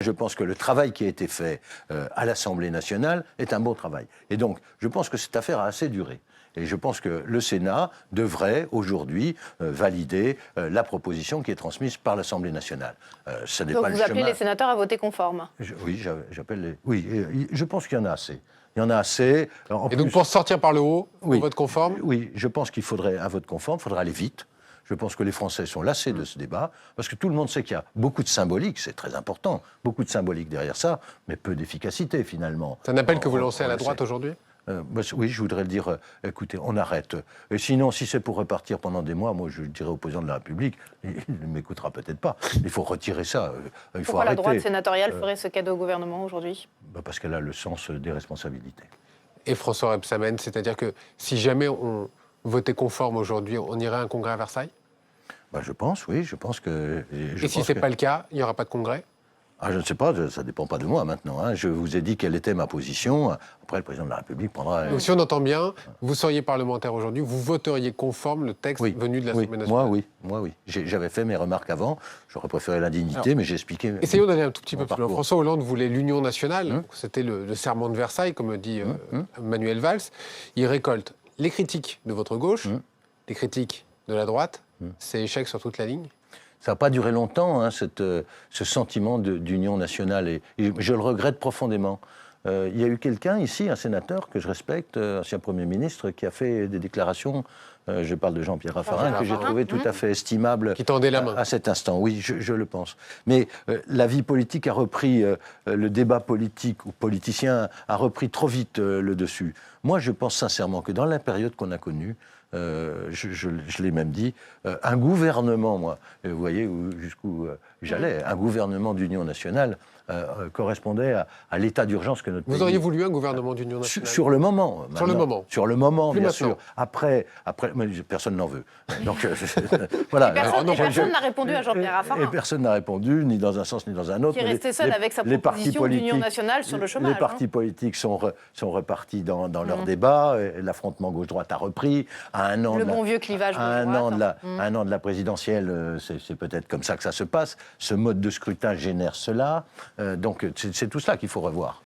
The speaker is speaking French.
je pense que le travail qui a été fait à l'Assemblée nationale est un bon travail. Et donc, je pense que cette affaire a assez duré. Et je pense que le Sénat devrait aujourd'hui valider la proposition qui est transmise par l'Assemblée nationale. Ça n'est Donc pas vous le appelez chemin. les sénateurs à voter conforme. Oui, j'appelle les. Oui, je pense qu'il y en a assez. Il y en a assez. Et donc pour sortir par le haut, oui, vote conforme? Oui, je pense qu'il faudrait un vote conforme, il faudra aller vite. Je pense que les Français sont lassés de ce débat, parce que tout le monde sait qu'il y a beaucoup de symbolique, c'est très important, beaucoup de symbolique derrière ça, mais peu d'efficacité finalement. C'est un appel que vous lancez à la droite aujourd'hui? Oui, je voudrais dire, écoutez, on arrête. Et sinon, si c'est pour repartir pendant des mois, moi je dirais au président de la République, il ne m'écoutera peut-être pas, il faut retirer ça, il faut Pourquoi arrêter. la droite sénatoriale ferait ce cadeau au gouvernement aujourd'hui? Parce qu'elle a le sens des responsabilités. Et François Rebsamen, c'est-à-dire que si jamais on votait conforme aujourd'hui, on irait à un congrès à Versailles? Je pense, oui, je pense que... Et si ce n'est pas le cas, il n'y aura pas de congrès? Je ne sais pas, ça ne dépend pas de moi maintenant. Hein. Je vous ai dit quelle était ma position. Après, le président de la République prendra... Donc si on entend bien, vous seriez parlementaire aujourd'hui, vous voteriez conforme le texte venu de l'Assemblée nationale? Moi, oui. J'avais fait mes remarques avant. J'aurais préféré l'indignité, mais j'ai expliqué... Essayons d'aller un tout petit peu plus loin. François Hollande voulait l'union nationale. C'était le serment de Versailles, comme dit Manuel Valls. Il récolte les critiques de votre gauche, les critiques de la droite. C'est échec sur toute la ligne? Ça n'a pas duré longtemps, hein, ce sentiment d'union nationale, et je le regrette profondément. Il y a eu quelqu'un ici, un sénateur que je respecte, ancien Premier ministre, qui a fait des déclarations, je parle de Jean-Pierre Raffarin, que j'ai trouvé tout à fait estimable qui tendait la main à cet instant. Oui, je le pense. Mais la vie politique a repris, le débat politique ou politicien a repris trop vite le dessus. Moi, je pense sincèrement que dans la période qu'on a connue, je l'ai même dit, un gouvernement, moi, vous voyez jusqu'où j'allais, un gouvernement d'union nationale correspondait à l'état d'urgence que notre pays... Vous auriez voulu un gouvernement d'union nationale? Sur le moment. Sur le moment? Sur le moment, Plus bien maintenant. sûr. Après mais personne n'en veut. Donc, voilà. Personne n'a répondu à Jean-Pierre Raffarin. Et personne n'a répondu, ni dans un sens, ni dans un autre. Qui est resté seul avec sa proposition d'union nationale sur le chômage. Les partis politiques sont repartis dans leur débat. L'affrontement gauche-droite a repris. À un an le bon vieux clivage à un an de la présidentielle, c'est peut-être comme ça que ça se passe. Ce mode de scrutin génère cela. Donc c'est tout cela qu'il faut revoir.